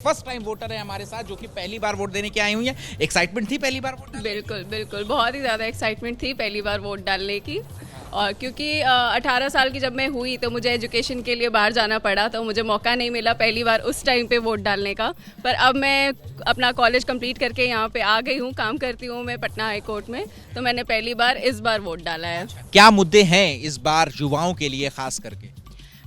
First time voter है हमारे साथ जो कि पहली बार वोट देने के आई हुई है। एक्साइटमेंट थी पहली बार वोट डालने की? बिल्कुल बिल्कुल, बहुत ही ज़्यादा एक्साइटमेंट थी पहली बार वोट डालने की। और क्योंकि 18 साल की जब मैं हुई तो मुझे एजुकेशन के लिए बाहर जाना पड़ा, तो मुझे मौका नहीं मिला पहली बार उस टाइम पे वोट डालने का। पर अब मैं अपना कॉलेज कंप्लीट करके यहाँ पे आ गई हूँ, काम करती हूँ मैं पटना हाई कोर्ट में, तो मैंने पहली बार इस बार वोट डाला है। क्या मुद्दे हैं इस बार युवाओं के लिए खास करके?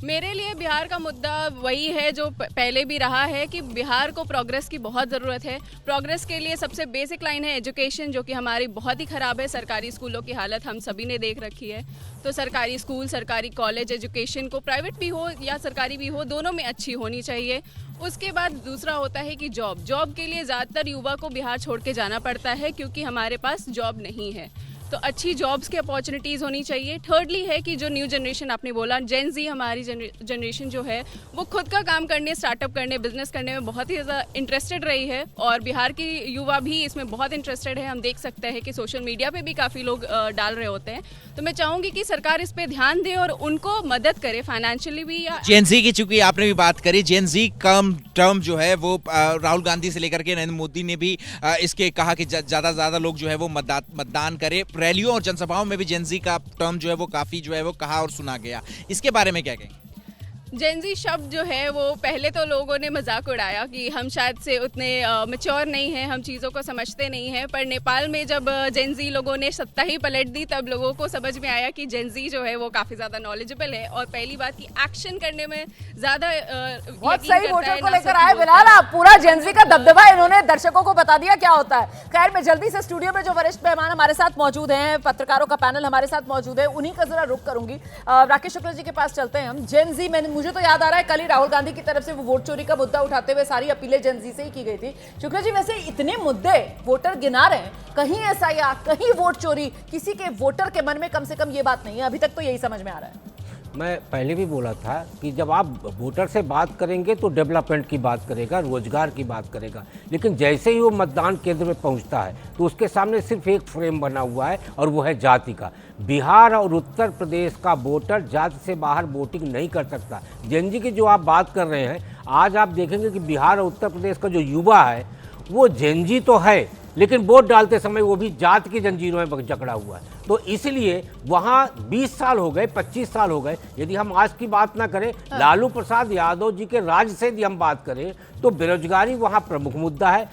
मेरे लिए बिहार का मुद्दा वही है जो पहले भी रहा है कि बिहार को प्रोग्रेस की बहुत ज़रूरत है। प्रोग्रेस के लिए सबसे बेसिक लाइन है एजुकेशन, जो कि हमारी बहुत ही ख़राब है। सरकारी स्कूलों की हालत हम सभी ने देख रखी है। तो सरकारी स्कूल, सरकारी कॉलेज, एजुकेशन को प्राइवेट भी हो या सरकारी भी हो, दोनों में अच्छी होनी चाहिए। उसके बाद दूसरा होता है कि जॉब के लिए ज़्यादातर युवा को बिहार छोड़ के जाना पड़ता है क्योंकि हमारे पास जॉब नहीं है। तो अच्छी जॉब्स की अपॉर्चुनिटीज़ होनी चाहिए। थर्डली है कि जो न्यू जनरेशन आपने बोला, जेन जी हमारी जनरेशन जो है वो खुद का काम करने, स्टार्टअप करने, बिजनेस करने में बहुत ही ज़्यादा इंटरेस्टेड रही है और बिहार की युवा भी इसमें बहुत इंटरेस्टेड है। हम देख सकते हैं कि सोशल मीडिया पे भी काफ़ी लोग डाल रहे होते हैं। तो मैं चाहूँगी कि सरकार इस पर ध्यान दे और उनको मदद करे फाइनेंशियली भी। या जेन जी की चूंकि आपने भी बात करी, जेन जी कम टर्म जो है वो राहुल गांधी से लेकर के नरेंद्र मोदी ने भी इसके कहा कि ज्यादा से ज्यादा लोग जो है वो मतदान करें। रैलियों और जनसभाओं में भी जेन जी का टर्म जो है वो काफी जो है वो कहा और सुना गया। इसके बारे में क्या कहेंगे? जेनजी शब्द जो है वो पहले तो लोगों ने मजाक उड़ाया कि हम शायद से उतने मैच्योर नहीं हैं, हम चीज़ों को समझते नहीं हैं। पर नेपाल में जब जेनजी लोगों ने सत्ता ही पलट दी तब लोगों को समझ में आया कि जेनजी जो है वो काफ़ी ज़्यादा नॉलेजेबल है और पहली बात की एक्शन करने में ज़्यादा बहुत सही वोटर को लेकर आए बिलाल। आप पूरा जेनजी का दबदबा इन्होंने दर्शकों को बता दिया क्या होता है। खैर, मैं जल्दी से स्टूडियो में जो वरिष्ठ मेहमान हमारे साथ मौजूद हैं, पत्रकारों का पैनल हमारे साथ मौजूद है, उन्हीं का जरा रुख करूंगी। राकेश शुक्ला जी के पास चलते हैं हम। जेनजी, मुझे तो याद आ रहा है कल ही राहुल गांधी की तरफ से वो वोट चोरी का मुद्दा उठाते हुए सारी अपीलें जेनजी से ही की गई थी। शुक्ला जी, वैसे इतने मुद्दे वोटर गिना रहे हैं, कहीं एसआईआर, कहीं वोट चोरी, किसी के वोटर के मन में कम से कम ये बात नहीं है, अभी तक तो यही समझ में आ रहा है। मैं पहले भी बोला था कि जब आप वोटर से बात करेंगे तो डेवलपमेंट की बात करेगा, रोजगार की बात करेगा, लेकिन जैसे ही वो मतदान केंद्र में पहुंचता है तो उसके सामने सिर्फ एक फ्रेम बना हुआ है और वो है जाति का। बिहार और उत्तर प्रदेश का वोटर जाति से बाहर वोटिंग नहीं कर सकता। जेनजी की जो आप बात कर रहे हैं, आज आप देखेंगे कि बिहार और उत्तर प्रदेश का जो युवा है वो जेनजी तो है, लेकिन वोट डालते समय वो भी जात की जंजीरों में जकड़ा हुआ है। तो इसलिए वहाँ 20 साल हो गए, 25 साल हो गए। यदि हम आज की बात ना करें, लालू प्रसाद यादव जी के राज से यदि हम बात करें तो बेरोजगारी वहाँ प्रमुख मुद्दा है,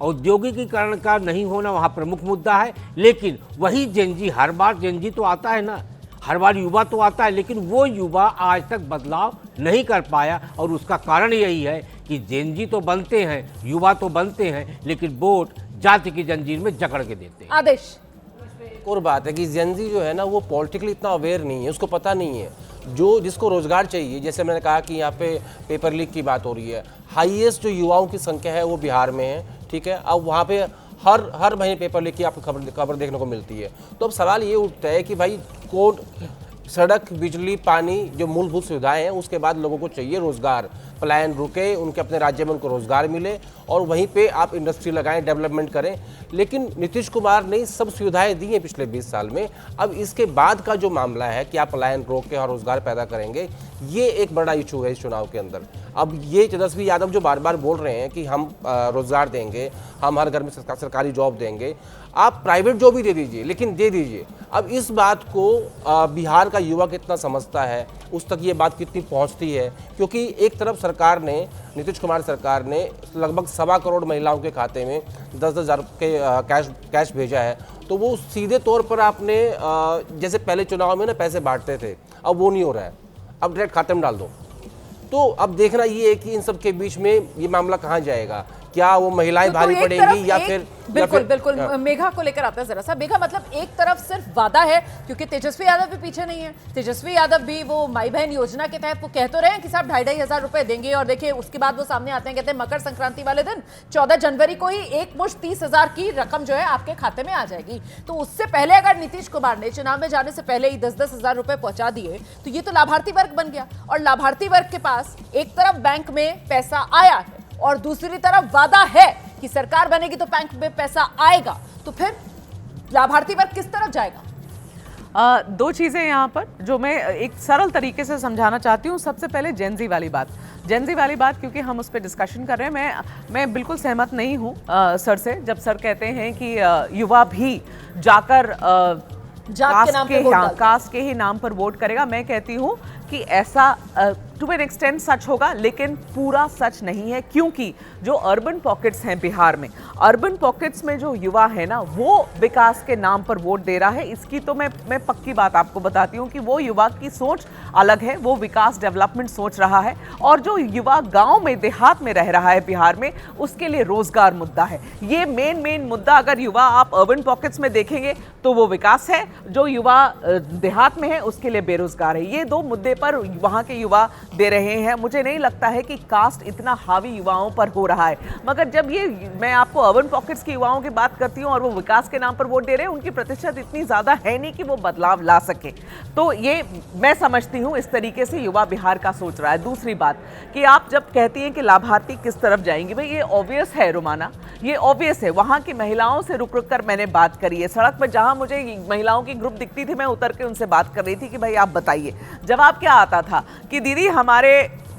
औद्योगिकीकरण का नहीं होना वहाँ प्रमुख मुद्दा है। लेकिन वही जेनजी, हर बार जेनजी तो आता है ना, हर बार युवा तो आता है, लेकिन वो युवा आज तक बदलाव नहीं कर पाया और उसका कारण यही है कि जेनजी तो बनते हैं, युवा तो बनते हैं, लेकिन वोट जाति की जंजीर में जकड़ के देते हैं। आदेश, और बात है कि जेनजी जो है ना वो पॉलिटिकली इतना अवेयर नहीं है, उसको पता नहीं है जो जिसको रोजगार चाहिए। जैसे मैंने कहा कि यहाँ पे पेपर लीक की बात हो रही है, हाईएस्ट जो युवाओं की संख्या है वो बिहार में है, ठीक है। अब वहाँ पे हर महीने पेपर लीक की आपको खबर देखने को मिलती है। तो अब सवाल ये उठता है कि भाई कोर्ट, सड़क, बिजली, पानी, जो मूलभूत सुविधाएं हैं, उसके बाद लोगों को चाहिए रोजगार। पलायन रुके, उनके अपने राज्य में उनको रोजगार मिले और वहीं पे आप इंडस्ट्री लगाएं, डेवलपमेंट करें। लेकिन नीतीश कुमार ने सब सुविधाएं दी हैं पिछले 20 साल में। अब इसके बाद का जो मामला है कि आप पलायन रोक के और रोजगार पैदा करेंगे, ये एक बड़ा इशू है इस चुनाव के अंदर। अब ये तेजस्वी यादव जो बार बार बोल रहे हैं कि हम रोजगार देंगे, हम हर घर में सरकारी जॉब देंगे, आप प्राइवेट जॉब भी दे दीजिए, लेकिन दे दीजिए। अब इस बात को बिहार का युवा कितना समझता है, उस तक ये बात कितनी पहुंचती है? क्योंकि एक तरफ सरकार ने, नीतीश कुमार सरकार ने लगभग 1.25 करोड़ महिलाओं के खाते में 10-10 हज़ार के कैश भेजा है। तो वो सीधे तौर पर आपने जैसे पहले चुनाव में ना पैसे बांटते थे, अब वो नहीं हो रहा है, अब डायरेक्ट खाते में डाल दो। तो अब देखना ये है कि इन सब के बीच में ये मामला कहाँ जाएगा, क्या वो महिलाएं भारी पड़ेंगी या फिर बिल्कुल मेघा को लेकर आता है जरा सा। मेघा, मतलब एक तरफ सिर्फ वादा है, क्योंकि तेजस्वी यादव भी पीछे नहीं है। तेजस्वी यादव भी वो माई बहन योजना के तहत वो कह तो रहे हैं कि साहब 2,500 रुपए देंगे, और देखिए उसके बाद वो सामने आते हैं, कहते हैं मकर संक्रांति वाले दिन 14 जनवरी को ही एक मुश्त 30,000 की रकम जो है आपके खाते में आ जाएगी। तो उससे पहले अगर नीतीश कुमार ने चुनाव में जाने से पहले ही 10-10 हज़ार रुपए पहुंचा दिए तो ये तो लाभार्थी वर्ग बन गया। और लाभार्थी वर्ग के पास एक तरफ बैंक में पैसा आया है और दूसरी तरफ वादा है कि सरकार बनेगी तो बैंक में पैसा आएगा, तो फिर लाभार्थी वर्ग किस तरफ जाएगा? दो चीज़ें यहाँ पर जो मैं एक सरल तरीके से समझाना चाहती हूँ। सबसे पहले जेनजी वाली बात क्योंकि हम उस पर डिस्कशन कर रहे हैं, मैं बिल्कुल सहमत नहीं हूँ सर से जब सर कहते हैं कि युवा भी जाकर कास्ट के ही नाम पर वोट करेगा। मैं कहती हूँ कि ऐसा टू एन एक्सटेंट सच होगा, लेकिन पूरा सच नहीं है, क्योंकि जो अर्बन पॉकेट्स हैं बिहार में, अर्बन पॉकेट्स में जो युवा है ना, वो विकास के नाम पर वोट दे रहा है। इसकी तो मैं पक्की बात आपको बताती हूँ कि वो युवा की सोच अलग है, वो विकास डेवलपमेंट सोच रहा है। और जो युवा गांव में देहात में रह रहा है बिहार में, उसके लिए रोजगार मुद्दा है। ये मेन मुद्दा अगर युवा आप अर्बन पॉकेट्स में देखेंगे तो वो विकास है, जो युवा देहात में है उसके लिए बेरोजगार है। ये दो मुद्दे पर वहाँ के युवा दे रहे हैं। मुझे नहीं लगता है कि कास्ट इतना हावी युवाओं पर हो रहा है, मगर जब ये मैं आपको अर्बन पॉकेट्स के युवाओं की बात करती हूँ और वो विकास के नाम पर वोट दे रहे हैं, उनकी प्रतिशत इतनी ज़्यादा है नहीं कि वो बदलाव ला सके। तो ये मैं समझती हूँ इस तरीके से युवा बिहार का सोच रहा है। दूसरी बात कि आप जब कहती हैं कि लाभार्थी किस तरफ जाएंगी, भाई ये ऑब्वियस है रोमाना, ये ऑब्वियस है। वहाँ की महिलाओं से रुक कर मैंने बात करी है, सड़क पर जहाँ मुझे महिलाओं की ग्रुप दिखती थी, मैं उतर के उनसे बात कर रही थी कि भाई आप बताइए। जवाब क्या आता था कि दीदी हमारे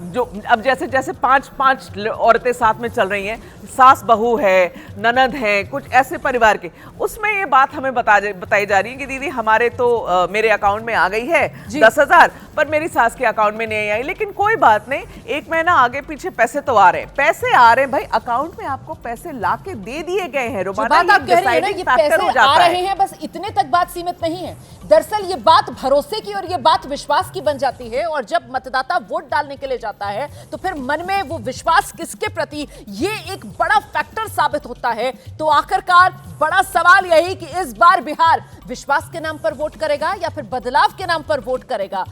जो अब जैसे जैसे पांच औरतें साथ में चल रही हैं, सास बहू है, ननद है, कुछ ऐसे परिवार के, उसमें ये बात हमें बताई जा रही है कि दीदी हमारे तो मेरे अकाउंट में आ गई है 10,000, पर मेरी सास के अकाउंट में नहीं आई। लेकिन कोई बात नहीं, एक महीना आगे पीछे पैसे तो आ रहे हैं भाई, अकाउंट में आपको पैसे ला के दे दिए गए हैं। बस इतने तक बात सीमित नहीं है। दरअसल ये बात भरोसे की और ये बात विश्वास की बन जाती है, और जब मतदाता वोट डालने के लिए जाता है तो फिर मन में वो विश्वास किसके प्रति, ये एक बड़ा फैक्टर साबित होता है। तो आखिरकार बड़ा सवाल यही कि इस बार बिहार विश्वास के नाम पर वोट करेगा या फिर बदलाव के नाम पर वोट करेगा।